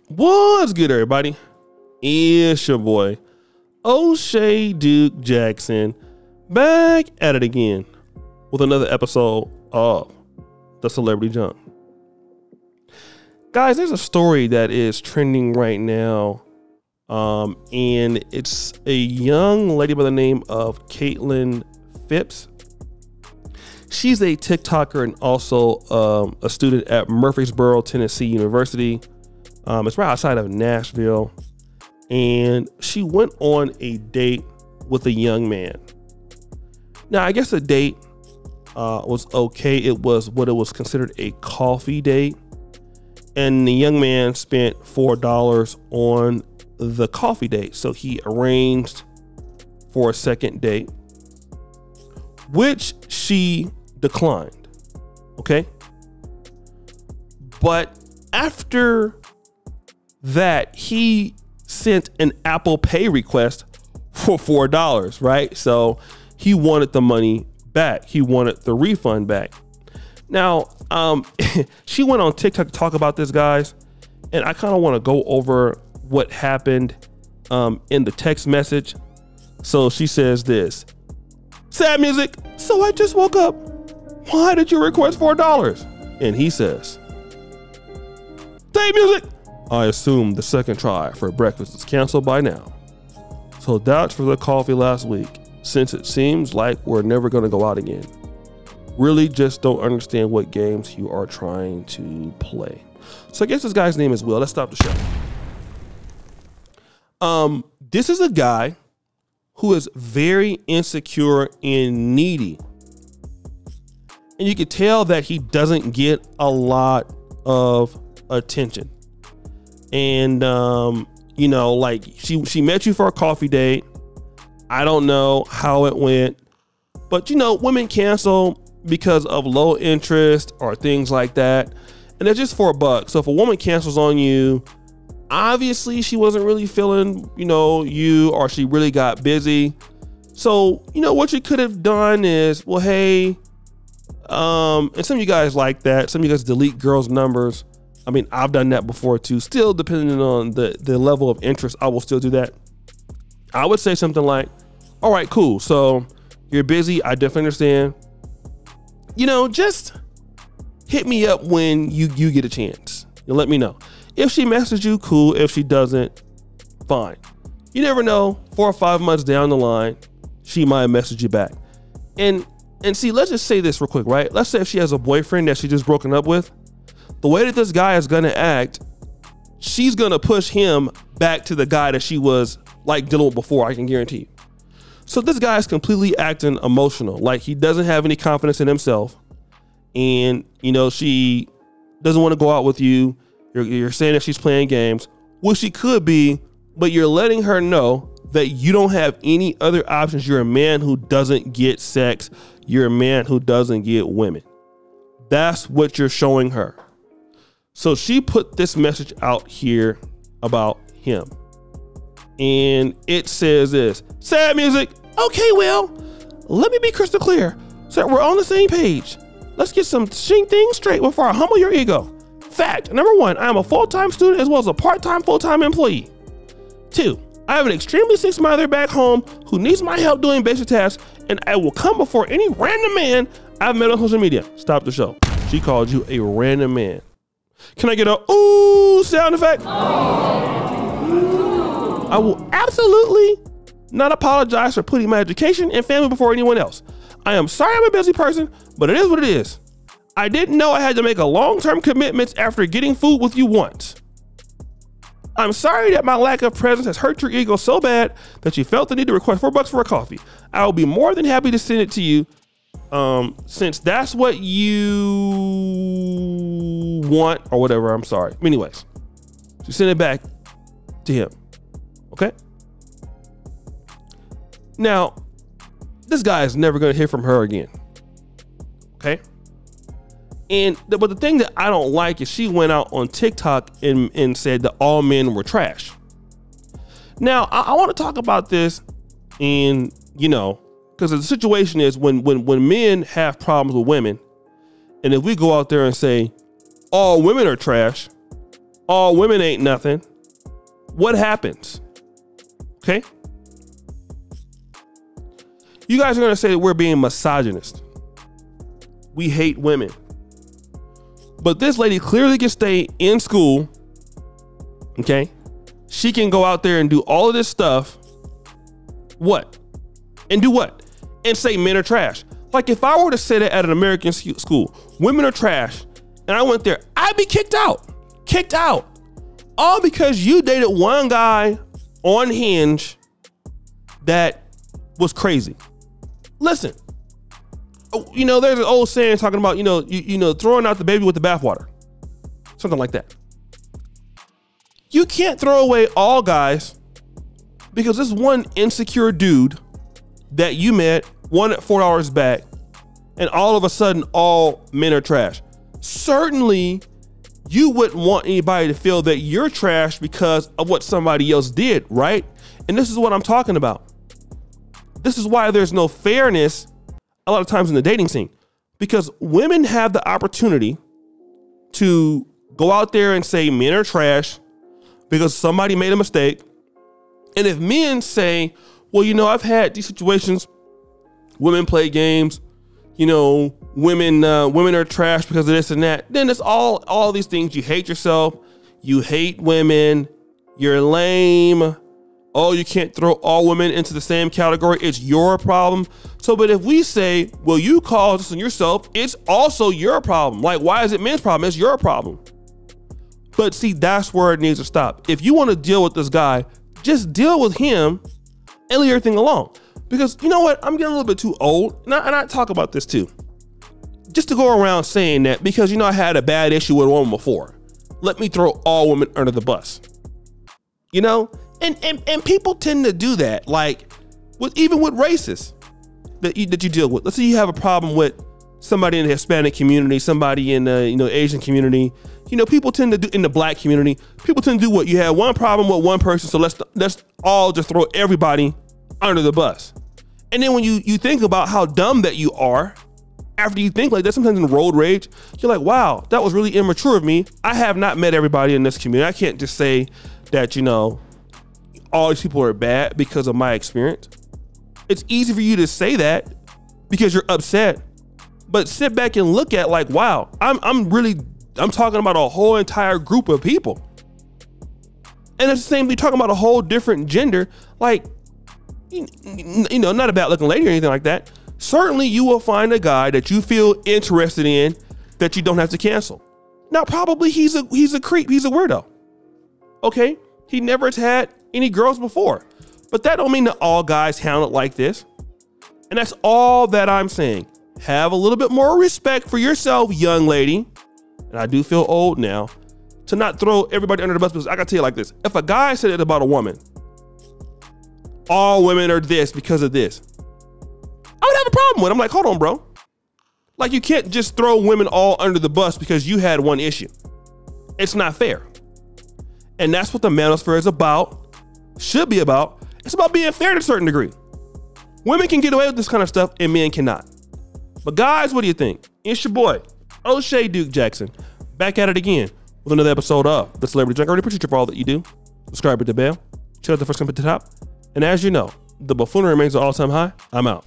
What's good, everybody? It's your boy, O'Shea Duke Jackson, back at it again with another episode of The Celebrity Junk. Guys, there's a story that is trending right now, and it's a young lady by the name of Katlyn Phipps. She's a TikToker and also a student at Murfreesboro, Tennessee University. It's right outside of Nashville, and she went on a date with a young man. Now, I guess the date was okay. It was what it was considered a coffee date, and the young man spent $4 on the coffee date. So he arranged for a second date, which she declined. Okay, but after that, he sent an Apple Pay request for $4, right? So he wanted the money back. He wanted the refund back. Now, she went on TikTok to talk about this, guys, and I kind of want to go over what happened in the text message. So she says this: sad music. So I just woke up. Why did you request $4? And he says, sad music. I assume the second try for breakfast is canceled by now. So that's for the coffee last week, since it seems like we're never going to go out again. Really just don't understand what games you are trying to play. So I guess this guy's name is Will. Let's stop the show. This is a guy who is very insecure and needy. And you can tell that he doesn't get a lot of attention. And, you know, like she met you for a coffee date. I don't know how it went, but you know, women cancel because of low interest or things like that. And they're just $4. So if a woman cancels on you, obviously she wasn't really feeling, you, or she really got busy. So, what you could have done is, well, hey, and some of you guys like that. Some of you guys delete girls' numbers. I mean, I've done that before too. Still, depending on the level of interest, I will still do that. I would say something like, all right, cool. So you're busy. I definitely understand. Just hit me up when you get a chance. You let me know. If she messages you, cool. If she doesn't, fine. You never know. 4 or 5 months down the line, she might message you back. And see, let's just say this real quick, right? Let's say if she has a boyfriend that she just broken up with, the way that this guy is gonna act, she's gonna push him back to the guy that she was like dealing with before, I can guarantee you. So this guy is completely acting emotional, like he doesn't have any confidence in himself. And she doesn't want to go out with you. You're saying that she's playing games, which she could be, but you're letting her know that you don't have any other options. You're a man who doesn't get sex. You're a man who doesn't get women. That's what you're showing her. So she put this message out here about him. And it says this: sad music. Okay, well, let me be crystal clear so we're on the same page. Let's get some things straight before I humble your ego. Fact, number 1, I am a full-time student as well as a part-time, full-time employee. 2, I have an extremely sick mother back home who needs my help doing basic tasks, and I will come before any random man I've met on social media. Stop the show. She called you a random man. Can I get a ooh sound effect? Oh. I will absolutely not apologize for putting my education and family before anyone else. I am sorry I'm a busy person, but it is what it is. I didn't know I had to make a long-term commitments after getting food with you once. I'm sorry that my lack of presence has hurt your ego so bad that you felt the need to request $4 for a coffee. I will be more than happy to send it to you, since that's what you want or whatever. I'm sorry. Anyways, so send it back to him. Okay. Now, this guy is never going to hear from her again. Okay. But the thing that I don't like is she went out on TikTok and said that all men were trash. Now, I want to talk about this because the situation is when men have problems with women, and if we go out there and say all women are trash, all women ain't nothing, what happens? Okay. You guys are going to say that we're being misogynist. We hate women. But this lady clearly can stay in school. Okay. She can go out there and do all of this stuff. What? And do what? And say men are trash. Like if I were to say that at an American school, women are trash, and I went there, I'd be kicked out. Kicked out. All because you dated one guy on Hinge that was crazy. Listen, you know, there's an old saying talking about, you know, throwing out the baby with the bathwater. Something like that. You can't throw away all guys because this one insecure dude that you met won it $4 back, and all of a sudden all men are trash. Certainly, you wouldn't want anybody to feel that you're trash because of what somebody else did, right? And this is what I'm talking about. This is why there's no fairness a lot of times in the dating scene, because women have the opportunity to go out there and say men are trash because somebody made a mistake. And if men say, well, you know, I've had these situations, women play games, you know, women are trash because of this and that, then it's all these things. You hate yourself, you hate women, you're lame. Oh, you can't throw all women into the same category. It's your problem. So, but if we say, well, you caused this on yourself, it's also your problem. Like, why is it men's problem? It's your problem. But see, that's where it needs to stop. If you want to deal with this guy, just deal with him and leave everything alone. Because you know what? I'm getting a little bit too old. And I talk about this too. Just to go around saying that because, you know, I had a bad issue with a woman before. Let me throw all women under the bus. You know? And people tend to do that. Like, even with racists that you deal with. Let's say you have a problem with somebody in the Hispanic community, somebody in the Asian community. You know, people tend to do in the black community. People tend to do what? You have one problem with one person, so let's all just throw everybody under the bus. And then when you think about how dumb that you are, after you think like that, sometimes in road rage, you're like, wow, that was really immature of me. I have not met everybody in this community. I can't just say that, you know, all these people are bad because of my experience. It's easy for you to say that because you're upset, but sit back and look at like, wow, I'm talking about a whole entire group of people. And it's the same thing, talking about a whole different gender, like, you know, not a bad looking lady or anything like that. Certainly you will find a guy that you feel interested in that you don't have to cancel. Now, probably he's a creep. He's a weirdo. Okay. He never has had any girls before, but that don't mean that all guys handle it like this. And that's all that I'm saying. Have a little bit more respect for yourself, young lady. And I do feel old now to not throw everybody under the bus, because I gotta tell you like this. If a guy said it about a woman, all women are this because of this, I would have a problem with it. I'm like, hold on, bro. Like, you can't just throw women all under the bus because you had one issue. It's not fair. And that's what the manosphere is about, should be about. It's about being fair to a certain degree. Women can get away with this kind of stuff and men cannot. But guys, what do you think? It's your boy, O'Shea Duke Jackson, back at it again with another episode of The Celebrity Junk. I really appreciate you for all that you do. Subscribe to the bell. Check out the first comment at the top. And as you know, the buffoonery remains an all-time high. I'm out.